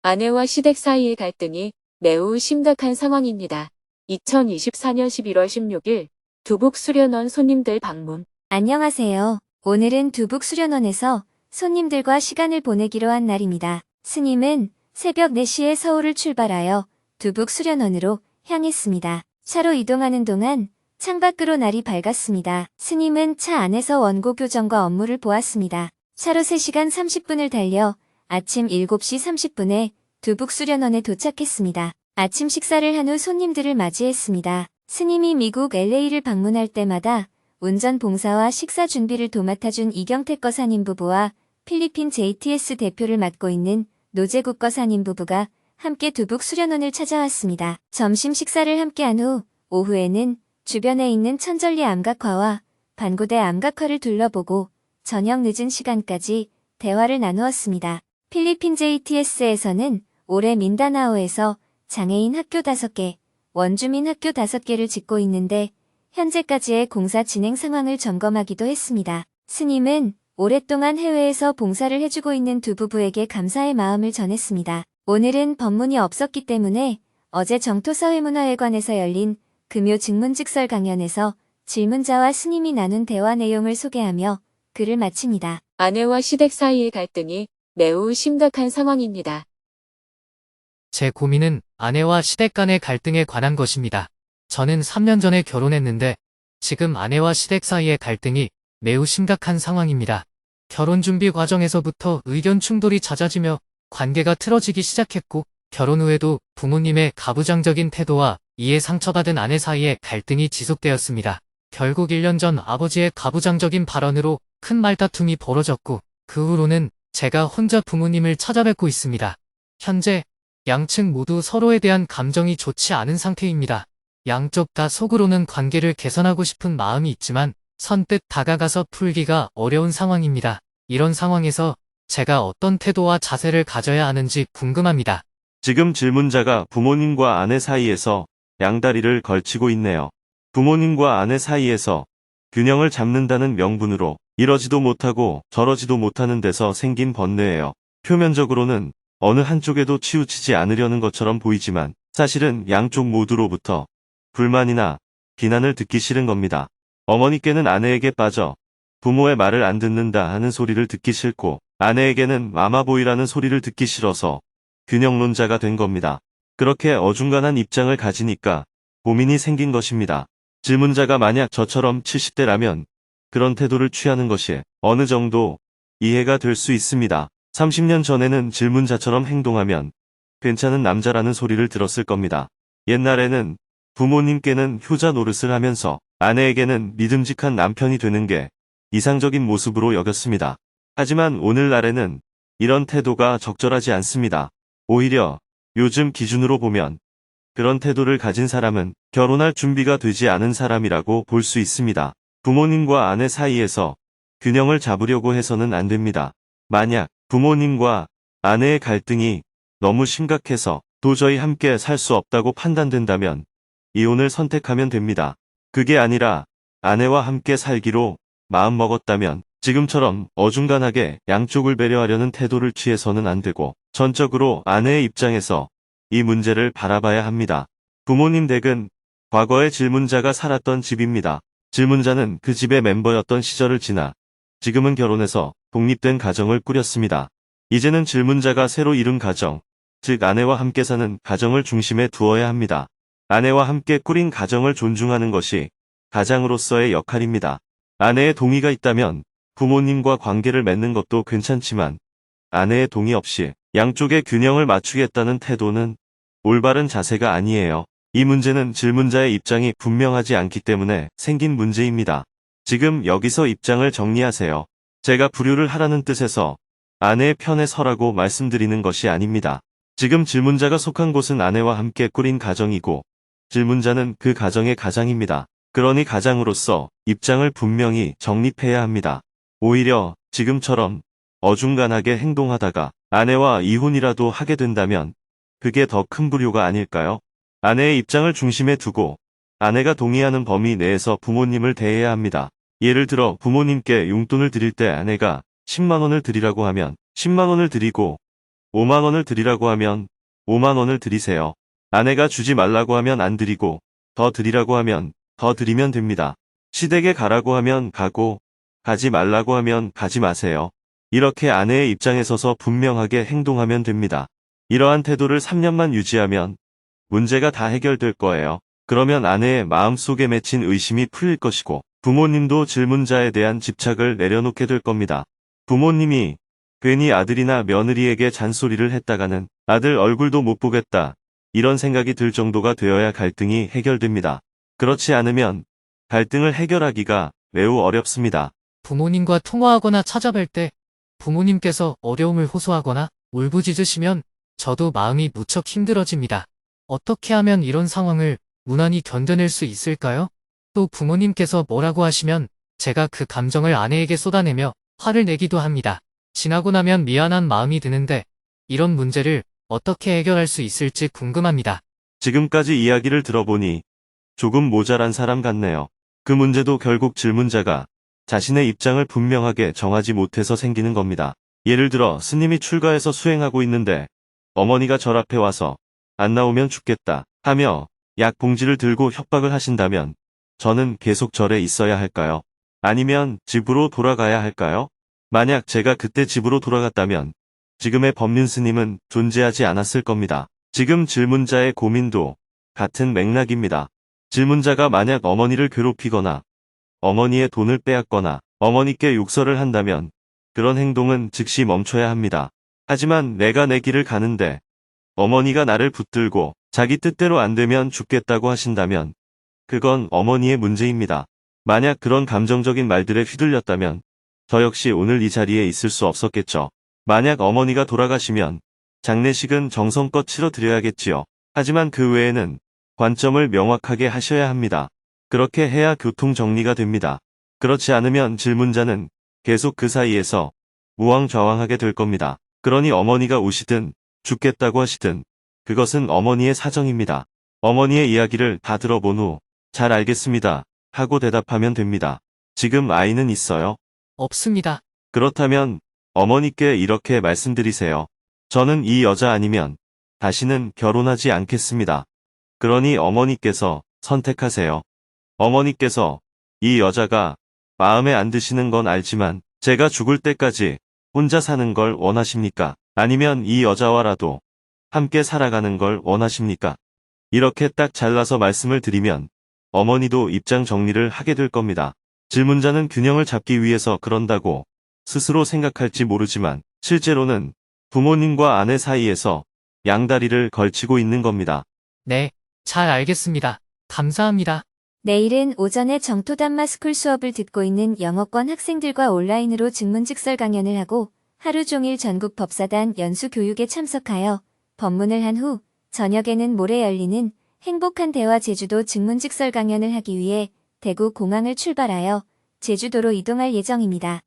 아내와 시댁 사이의 갈등이 매우 심각한 상황입니다. 2024년 11월 16일 두북 수련원 손님들 방문. 안녕하세요. 오늘은 두북 수련원에서 손님들과 시간을 보내기로 한 날입니다. 스님은 새벽 4시에 서울을 출발하여 두북 수련원으로 향했습니다. 차로 이동하는 동안 창밖으로 날이 밝았습니다. 스님은 차 안에서 원고 교정과 업무를 보았습니다. 차로 3시간 30분을 달려 아침 7시 30분에 두북 수련원에 도착했습니다. 아침 식사를 한 후 손님들을 맞이했습니다. 스님이 미국 LA를 방문할 때마다 운전 봉사와 식사 준비를 도맡아준 이경택 거사님 부부와 필리핀 JTS 대표를 맡고 있는 노재국 거사님 부부가 함께 두북 수련원을 찾아왔습니다. 점심 식사를 함께한 후 오후에는 주변에 있는 천절리 암각화와 반고대 암각화를 둘러보고 저녁 늦은 시간까지 대화를 나누었습니다. 필리핀 JTS에서는 올해 민다나오에서 장애인 학교 5개, 원주민 학교 5개를 짓고 있는데 현재까지의 공사 진행 상황을 점검하기도 했습니다. 스님은 오랫동안 해외에서 봉사를 해주고 있는 두 부부에게 감사의 마음을 전했습니다. 오늘은 법문이 없었기 때문에 어제 정토사회문화회관에서 열린 금요 증문즉설 강연에서 질문자와 스님이 나눈 대화 내용을 소개하며 글을 마칩니다. 아내와 시댁 사이의 갈등이 매우 심각한 상황입니다. 제 고민은 아내와 시댁 간의 갈등에 관한 것입니다. 저는 3년 전에 결혼했는데 지금 아내와 시댁 사이의 갈등이 매우 심각한 상황입니다. 결혼 준비 과정에서부터 의견 충돌이 잦아지며 관계가 틀어지기 시작했고 결혼 후에도 부모님의 가부장적인 태도와 이에 상처받은 아내 사이에 갈등이 지속되었습니다. 결국 1년 전 아버지의 가부장적인 발언으로 큰 말다툼이 벌어졌고 그 후로는 제가 혼자 부모님을 찾아뵙고 있습니다. 현재 양측 모두 서로에 대한 감정이 좋지 않은 상태입니다. 양쪽 다 속으로는 관계를 개선하고 싶은 마음이 있지만 선뜻 다가가서 풀기가 어려운 상황입니다. 이런 상황에서 제가 어떤 태도와 자세를 가져야 하는지 궁금합니다. 지금 질문자가 부모님과 아내 사이에서 양다리를 걸치고 있네요. 부모님과 아내 사이에서 균형을 잡는다는 명분으로 이러지도 못하고 저러지도 못하는 데서 생긴 번뇌예요. 표면적으로는 어느 한쪽에도 치우치지 않으려는 것처럼 보이지만 사실은 양쪽 모두로부터 불만이나 비난을 듣기 싫은 겁니다. 어머니께는 아내에게 빠져 부모의 말을 안 듣는다 하는 소리를 듣기 싫고 아내에게는 마마보이라는 소리를 듣기 싫어서 균형론자가 된 겁니다. 그렇게 어중간한 입장을 가지니까 고민이 생긴 것입니다. 질문자가 만약 저처럼 70대라면 그런 태도를 취하는 것이 어느 정도 이해가 될 수 있습니다. 30년 전에는 질문자처럼 행동하면 괜찮은 남자라는 소리를 들었을 겁니다. 옛날에는 부모님께는 효자 노릇을 하면서 아내에게는 믿음직한 남편이 되는 게 이상적인 모습으로 여겼습니다. 하지만 오늘날에는 이런 태도가 적절하지 않습니다. 오히려 요즘 기준으로 보면 그런 태도를 가진 사람은 결혼할 준비가 되지 않은 사람이라고 볼 수 있습니다. 부모님과 아내 사이에서 균형을 잡으려고 해서는 안 됩니다. 만약 부모님과 아내의 갈등이 너무 심각해서 도저히 함께 살 수 없다고 판단된다면 이혼을 선택하면 됩니다. 그게 아니라 아내와 함께 살기로 마음먹었다면 지금처럼 어중간하게 양쪽을 배려하려는 태도를 취해서는 안 되고 전적으로 아내의 입장에서 이 문제를 바라봐야 합니다. 부모님 댁은 과거의 질문자가 살았던 집입니다. 질문자는 그 집의 멤버였던 시절을 지나 지금은 결혼해서 독립된 가정을 꾸렸습니다. 이제는 질문자가 새로 이룬 가정, 즉 아내와 함께 사는 가정을 중심에 두어야 합니다. 아내와 함께 꾸린 가정을 존중하는 것이 가장으로서의 역할입니다. 아내의 동의가 있다면 부모님과 관계를 맺는 것도 괜찮지만 아내의 동의 없이 양쪽의 균형을 맞추겠다는 태도는 올바른 자세가 아니에요. 이 문제는 질문자의 입장이 분명하지 않기 때문에 생긴 문제입니다. 지금 여기서 입장을 정리하세요. 제가 불효를 하라는 뜻에서 아내의 편에 서라고 말씀드리는 것이 아닙니다. 지금 질문자가 속한 곳은 아내와 함께 꾸린 가정이고 질문자는 그 가정의 가장입니다. 그러니 가장으로서 입장을 분명히 정립해야 합니다. 오히려 지금처럼 어중간하게 행동하다가 아내와 이혼이라도 하게 된다면 그게 더 큰 불효가 아닐까요? 아내의 입장을 중심에 두고 아내가 동의하는 범위 내에서 부모님을 대해야 합니다. 예를 들어 부모님께 용돈을 드릴 때 아내가 10만 원을 드리라고 하면 10만 원을 드리고 5만 원을 드리라고 하면 5만 원을 드리세요. 아내가 주지 말라고 하면 안 드리고 더 드리라고 하면 더 드리면 됩니다. 시댁에 가라고 하면 가고 가지 말라고 하면 가지 마세요. 이렇게 아내의 입장에 서서 분명하게 행동하면 됩니다. 이러한 태도를 3년만 유지하면 문제가 다 해결될 거예요. 그러면 아내의 마음속에 맺힌 의심이 풀릴 것이고 부모님도 질문자에 대한 집착을 내려놓게 될 겁니다. 부모님이 괜히 아들이나 며느리에게 잔소리를 했다가는 아들 얼굴도 못 보겠다. 이런 생각이 들 정도가 되어야 갈등이 해결됩니다. 그렇지 않으면 갈등을 해결하기가 매우 어렵습니다. 부모님과 통화하거나 찾아뵐 때 부모님께서 어려움을 호소하거나 울부짖으시면 저도 마음이 무척 힘들어집니다. 어떻게 하면 이런 상황을 무난히 견뎌낼 수 있을까요? 또 부모님께서 뭐라고 하시면 제가 그 감정을 아내에게 쏟아내며 화를 내기도 합니다. 지나고 나면 미안한 마음이 드는데 이런 문제를 어떻게 해결할 수 있을지 궁금합니다. 지금까지 이야기를 들어보니 조금 모자란 사람 같네요. 그 문제도 결국 질문자가 자신의 입장을 분명하게 정하지 못해서 생기는 겁니다. 예를 들어 스님이 출가해서 수행하고 있는데 어머니가 절 앞에 와서 안 나오면 죽겠다 하며 약 봉지를 들고 협박을 하신다면 저는 계속 절에 있어야 할까요? 아니면 집으로 돌아가야 할까요? 만약 제가 그때 집으로 돌아갔다면 지금의 법륜 스님은 존재하지 않았을 겁니다. 지금 질문자의 고민도 같은 맥락입니다. 질문자가 만약 어머니를 괴롭히거나 어머니의 돈을 빼앗거나 어머니께 욕설을 한다면 그런 행동은 즉시 멈춰야 합니다. 하지만 내가 내 길을 가는데 어머니가 나를 붙들고 자기 뜻대로 안 되면 죽겠다고 하신다면 그건 어머니의 문제입니다. 만약 그런 감정적인 말들에 휘둘렸다면 저 역시 오늘 이 자리에 있을 수 없었겠죠. 만약 어머니가 돌아가시면 장례식은 정성껏 치러드려야겠지요. 하지만 그 외에는 관점을 명확하게 하셔야 합니다. 그렇게 해야 교통 정리가 됩니다. 그렇지 않으면 질문자는 계속 그 사이에서 우왕좌왕하게 될 겁니다. 그러니 어머니가 우시든 죽겠다고 하시든 그것은 어머니의 사정입니다. 어머니의 이야기를 다 들어본 후 잘 알겠습니다 하고 대답하면 됩니다. 지금 아이는 있어요? 없습니다. 그렇다면 어머니께 이렇게 말씀드리세요. 저는 이 여자 아니면 다시는 결혼하지 않겠습니다. 그러니 어머니께서 선택하세요. 어머니께서 이 여자가 마음에 안 드시는 건 알지만 제가 죽을 때까지 혼자 사는 걸 원하십니까? 아니면 이 여자와라도 함께 살아가는 걸 원하십니까? 이렇게 딱 잘라서 말씀을 드리면 어머니도 입장 정리를 하게 될 겁니다. 질문자는 균형을 잡기 위해서 그런다고 스스로 생각할지 모르지만 실제로는 부모님과 아내 사이에서 양다리를 걸치고 있는 겁니다. 네, 잘 알겠습니다. 감사합니다. 내일은 오전에 정토담마 스쿨 수업을 듣고 있는 영어권 학생들과 온라인으로 증문직설 강연을 하고 하루 종일 전국 법사단 연수 교육에 참석하여 법문을 한 후 저녁에는 모레 열리는 행복한 대화 제주도 증문직설 강연을 하기 위해 대구 공항을 출발하여 제주도로 이동할 예정입니다.